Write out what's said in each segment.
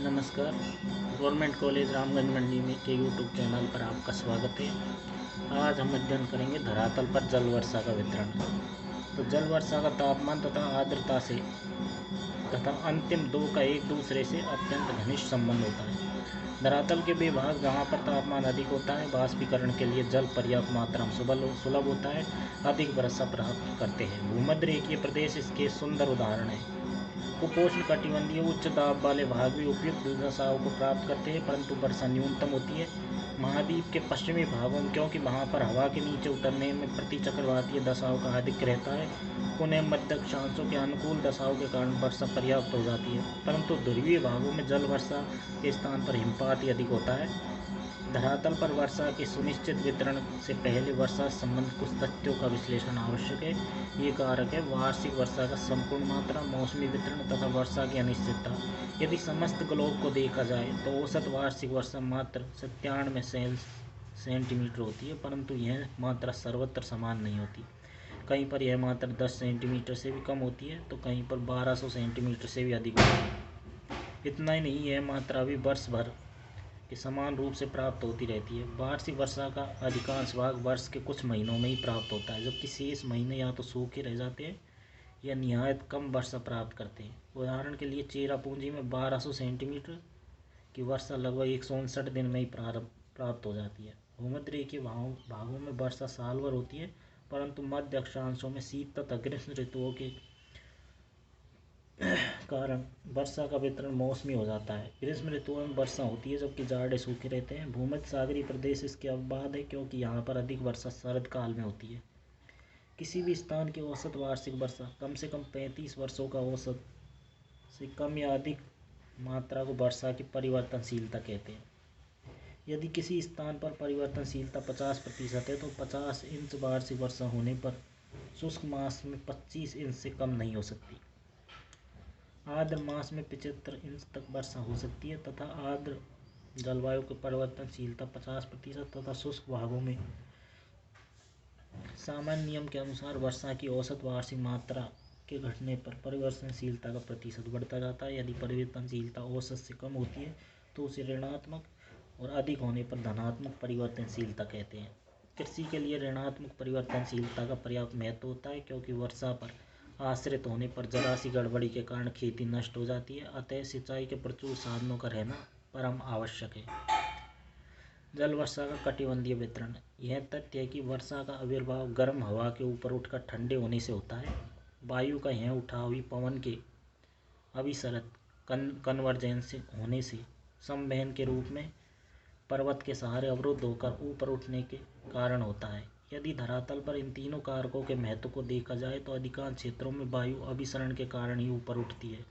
नमस्कार। Government college Ramganj मंडी में के यूट्यूब चैनल पर आपका स्वागत है। आज हम अध्ययन करेंगे धरातल पर जल वर्षा का वितरण। तो जल वर्षा का तापमान तथा आर्द्रता से तथा अंतिम दो का एक दूसरे से अत्यंत घनिष्ठ संबंध होता है। धरातल के वे भाग जहाँ पर तापमान अधिक होता है, वाष्पीकरण के लिए जल पर्याप्त मात्रा में सुलभ होता है, अधिक वर्षा प्राप्त करते हैं। भूमध्य रेखीय प्रदेश इसके सुंदर उदाहरण है। उपोष्ण कटिबंधीय उच्च दाब वाले भाग भी उपयुक्त दशाओं को प्राप्त करते हैं, परंतु वर्षा न्यूनतम होती है। महाद्वीप के पश्चिमी भागों में, क्योंकि वहाँ पर हवा के नीचे उतरने में प्रति चक्रवातीय दशाओं का अधिक रहता है, उन्हें मध्य अक्षांशों के अनुकूल दशाओं के कारण वर्षा पर्याप्त हो जाती है। परंतु ध्रुवीय भागों में जल वर्षा के स्थान पर हिमपात ही अधिक होता है। धरातल पर वर्षा के सुनिश्चित वितरण से पहले वर्षा से संबंधित कुछ तथ्यों का विश्लेषण आवश्यक है। ये कारक है वार्षिक वर्षा का संपूर्ण मात्रा, मौसमी वितरण तथा वर्षा की अनिश्चितता। यदि समस्त ग्लोब को देखा जाए तो औसत वार्षिक वर्षा मात्र 97 सेंटीमीटर होती है, परंतु यह मात्रा सर्वत्र समान नहीं होती। कहीं पर यह मात्रा 10 सेंटीमीटर से भी कम होती है तो कहीं पर 1200 सेंटीमीटर से भी अधिक होती है। इतना ही नहीं, यह मात्रा भी वर्ष भर कि समान रूप से प्राप्त होती रहती है। वार्षिक वर्षा का अधिकांश भाग वर्ष के कुछ महीनों में ही प्राप्त होता है, जबकि शेष महीने या तो सूखे रह जाते हैं या निहायत कम वर्षा प्राप्त करते हैं। उदाहरण के लिए चेरापूंजी में 1200 सेंटीमीटर की वर्षा लगभग 159 दिन में ही प्राप्त हो जाती है। भूमध्य रेखीय भागों में वर्षा साल भर होती है, परंतु मध्य अक्षांशों में शीत तथा ग्रीष्म ऋतुओं के कारण वर्षा का वितरण मौसमी हो जाता है। ग्रीष्म ऋतुओं में वर्षा होती है जबकि जाड़े सूखे रहते हैं। भूमध्य सागरीय प्रदेश इसके अपवाद है, क्योंकि यहाँ पर अधिक वर्षा शरद काल में होती है। किसी भी स्थान की औसत वार्षिक वर्षा कम से कम 35 वर्षों का औसत से कम या अधिक मात्रा को वर्षा की परिवर्तनशीलता कहते हैं। यदि किसी स्थान पर परिवर्तनशीलता 50% है तो 50 इंच वार्षिक वर्षा होने पर शुष्क मास में 25 इंच से कम नहीं हो सकती। आर्द्र मास में 75 इंच तक वर्षा हो सकती है तथा आर्द्र जलवायु की परिवर्तनशीलता 50% तथा शुष्क भागों में सामान्य नियम के अनुसार वर्षा की औसत वार्षिक मात्रा के घटने पर परिवर्तनशीलता का प्रतिशत बढ़ता जाता है। यदि परिवर्तनशीलता औसत से कम होती है तो उसे ऋणात्मक और अधिक होने पर धनात्मक परिवर्तनशीलता कहते हैं। कृषि के लिए ऋणात्मक परिवर्तनशीलता का पर्याप्त महत्व होता है, क्योंकि वर्षा पर आश्रित होने पर जरा सी गड़बड़ी के कारण खेती नष्ट हो जाती है। अतः सिंचाई के प्रचुर साधनों का रहना परम आवश्यक है। जल वर्षा का कटिबंधीय वितरण। यह तथ्य है कि वर्षा का आविर्भाव गर्म हवा के ऊपर उठकर ठंडे होने से होता है। वायु का यह उठावी पवन के अभिसरित कन्वर्जेंस होने से संवहन के रूप में पर्वत के सहारे अवरुद्ध होकर ऊपर उठने के कारण होता है। यदि धरातल पर इन तीनों कारकों के महत्व को देखा जाए तो अधिकांश क्षेत्रों में वायु अभिसरण के कारण ही ऊपर उठती है।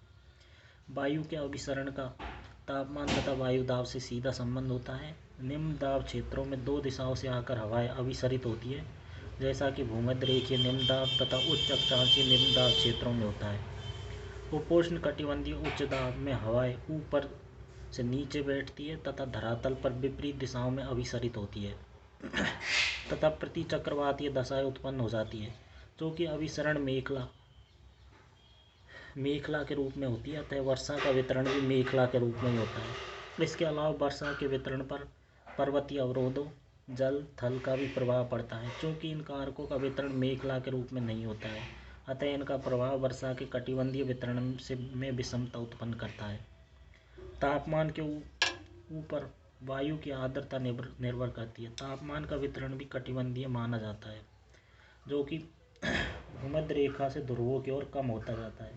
वायु के अभिसरण का तापमान तथा वायु दाब से सीधा संबंध होता है। निम्न दाब क्षेत्रों में दो दिशाओं से आकर हवाएं अभिसरित होती है, जैसा कि भूमध्य रेखीय निम्न दाब तथा उच्च अक्षांशीय निम्न दाब क्षेत्रों में होता है। उपोष्ण कटिबंधीय उच्च दाब में हवाएं ऊपर से नीचे बैठती है तथा धरातल पर विपरीत दिशाओं में अभिसरित होती है तथा प्रति चक्रवातीय दशाएं उत्पन्न हो जाती है, जो कि अभिसरण मेखला के रूप में होती है। अतः वर्षा का वितरण भी मेखला के रूप में ही होता है। इसके अलावा वर्षा के वितरण पर पर्वतीय अवरोधों, जल थल का भी प्रभाव पड़ता है। चूँकि इन कारकों का वितरण मेखला के रूप में नहीं होता है, अतः इनका प्रभाव वर्षा के कटिबंधीय वितरण में विषमता उत्पन्न करता है। तापमान के ऊपर वायु की आर्द्रता निर्भर करती है। तापमान का वितरण भी कटिबंधीय माना जाता है, जो कि भूमध्य रेखा से ध्रुवों की ओर कम होता जाता है।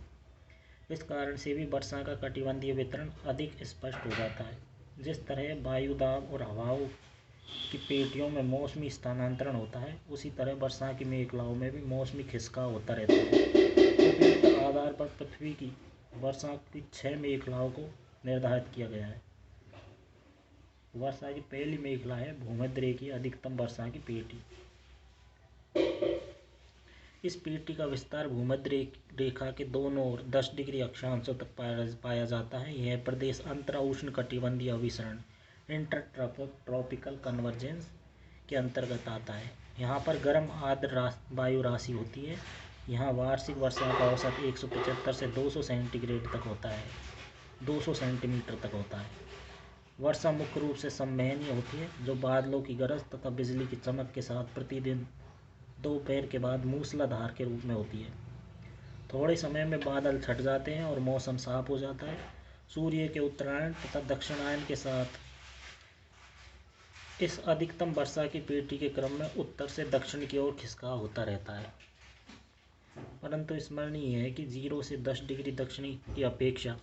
इस कारण से भी वर्षा का कटिबंधीय वितरण अधिक स्पष्ट हो जाता है। जिस तरह वायु दाब और हवाओं की पेटियों में मौसमी स्थानांतरण होता है, उसी तरह वर्षा की मेखलाओं में भी मौसमी खिसकाव होता रहता है। उपयुक्त आधार पर पृथ्वी की वर्षा की 6 मेखलाओं को निर्धारित किया गया है। वर्षा की पहली मेखला है भूमध्य रेखीय अधिकतम वर्षा की पेटी। इस पेटी का विस्तार भूमध्य रेखा के दोनों ओर 10 डिग्री अक्षांशों तक पाया जाता है। यह प्रदेश अंतरा उष्ण कटिबंधीय अभिसरण इंटरट्रॉपिकल कन्वर्जेंस के अंतर्गत आता है। यहाँ पर गर्म आर्द्र वायु राशि होती है। यहाँ वार्षिक वर्षा का औसत 175 से 200 सेंटीग्रेड तक होता है। 200 सेंटीमीटर तक होता है। वर्षा मुख्य रूप से संवहनीय होती है, जो बादलों की गरज तथा बिजली की चमक के साथ प्रतिदिन दोपहर के बाद मूसलाधार के रूप में होती है। थोड़े समय में बादल छट जाते हैं और मौसम साफ हो जाता है। सूर्य के उत्तरायण तथा दक्षिणायन के साथ इस अधिकतम वर्षा की पेटी के क्रम में उत्तर से दक्षिण की ओर खिसकाव होता रहता है, परंतु स्मरणीय है कि 0 से 10 डिग्री दक्षिणी की अपेक्षा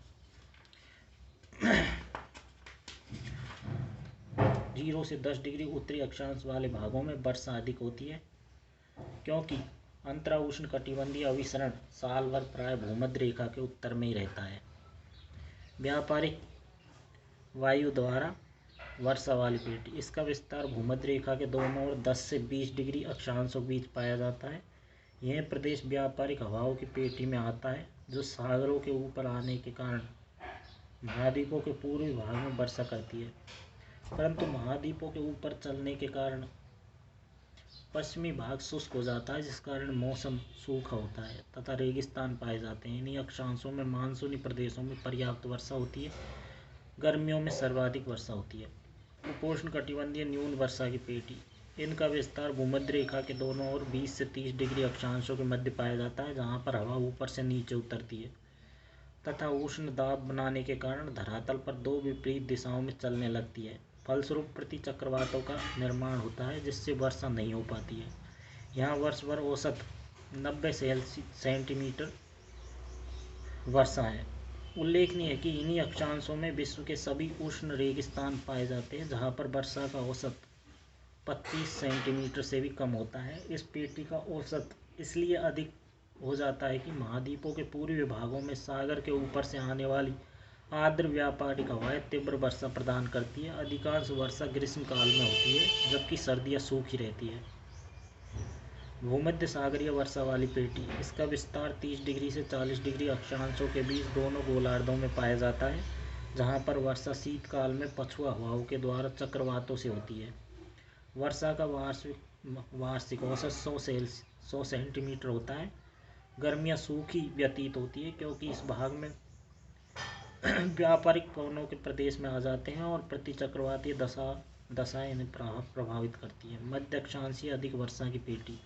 0 से 10 डिग्री उत्तरी अक्षांश वाले भागों में वर्षा अधिक होती है, क्योंकि अंतरा उष्णकटिबंधीय अभिसरण साल भर प्राय भूमध्य रेखा के उत्तर में ही रहता है। व्यापारिक वायु द्वारा वर्षा वाली पेटी, इसका विस्तार भूमध्य रेखा के दोनों ओर 10 से 20 डिग्री अक्षांशों के बीच पाया जाता है। यह प्रदेश व्यापारिक हवाओं की पेटी में आता है, जो सागरों के ऊपर आने के कारण महाद्वीपों के पूर्वी भाग में वर्षा करती है, परंतु महाद्वीपों के ऊपर चलने के कारण पश्चिमी भाग शुष्क हो जाता है, जिस कारण मौसम सूखा होता है तथा रेगिस्तान पाए जाते हैं। इन्हीं अक्षांशों में मानसूनी प्रदेशों में पर्याप्त वर्षा होती है। गर्मियों में सर्वाधिक वर्षा होती है। उपोष्णकटिबंधीय न्यून वर्षा की पेटी, इनका विस्तार भूमध्य रेखा के दोनों ओर 20 से 30 डिग्री अक्षांशों के मध्य पाया जाता है, जहाँ पर हवा ऊपर से नीचे उतरती है तथा उष्ण दाब बनाने के कारण धरातल पर दो विपरीत दिशाओं में चलने लगती है। फलस्वरूप प्रति चक्रवातों का निर्माण होता है, जिससे वर्षा नहीं हो पाती है। यहाँ वर्ष भर औसत 90 सेंटीमीटर वर्षा है। उल्लेखनीय है कि इन्हीं अक्षांशों में विश्व के सभी उष्ण रेगिस्तान पाए जाते हैं, जहाँ पर वर्षा का औसत 25 सेंटीमीटर से भी कम होता है। इस पेटी का औसत इसलिए अधिक हो जाता है कि महाद्वीपों के पूर्वी भागों में सागर के ऊपर से आने वाली आर्द्र व्यापारिक हवाएं तीव्र वर्षा प्रदान करती है। अधिकांश वर्षा ग्रीष्मकाल में होती है, जबकि सर्दियाँ सूखी रहती है। भूमध्य सागरीय वर्षा वाली पेटी, इसका विस्तार 30 डिग्री से 40 डिग्री अक्षांशों के बीच दोनों गोलार्धों में पाया जाता है, जहाँ पर वर्षा शीतकाल में पछुआ हवाओं के द्वारा चक्रवातों से होती है। वर्षा का वार्षिक औसत 100 सेंटीमीटर होता है। गर्मियाँ सूखी व्यतीत होती है, क्योंकि इस भाग में व्यापारिक पवनों के प्रदेश में आ जाते हैं और प्रति चक्रवातीय दशाएं इन्हें प्रभावित करती है। मध्य अक्षांशीय अधिक वर्षा की पेटी,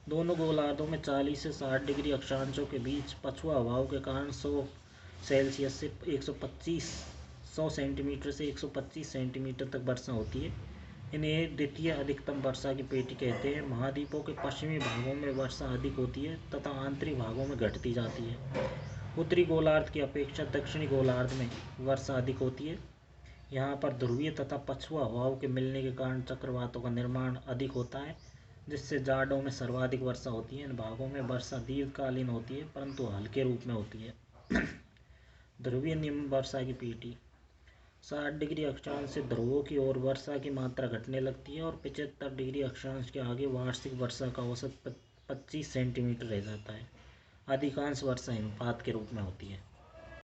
दोनों गोलार्धों में 40 से 60 डिग्री अक्षांशों के बीच पछुआ हवाओं के कारण 100 सेंटीमीटर से 125 सेंटीमीटर तक वर्षा होती है। इन्हें द्वितीय अधिकतम वर्षा की पेटी कहते हैं। महाद्वीपों के पश्चिमी भागों में वर्षा अधिक होती है तथा आंतरिक भागों में घटती जाती है। उत्तरी गोलार्ध की अपेक्षा दक्षिणी गोलार्ध में वर्षा अधिक होती है। यहाँ पर ध्रुवीय तथा पछुआ हवाओं के मिलने के कारण चक्रवातों का निर्माण अधिक होता है, जिससे जाड़ों में सर्वाधिक वर्षा होती है। इन भागों में वर्षा दीर्घकालीन होती है, परंतु हल्के रूप में होती है। ध्रुवीय निम्न वर्षा की पेटी, 60 डिग्री अक्षांश से ध्रुवों की ओर वर्षा की मात्रा घटने लगती है और 75 डिग्री अक्षांश के आगे वार्षिक वर्षा का औसत 25 सेंटीमीटर रह जाता है। अधिकांश वर्षा हिमपात के रूप में होती है।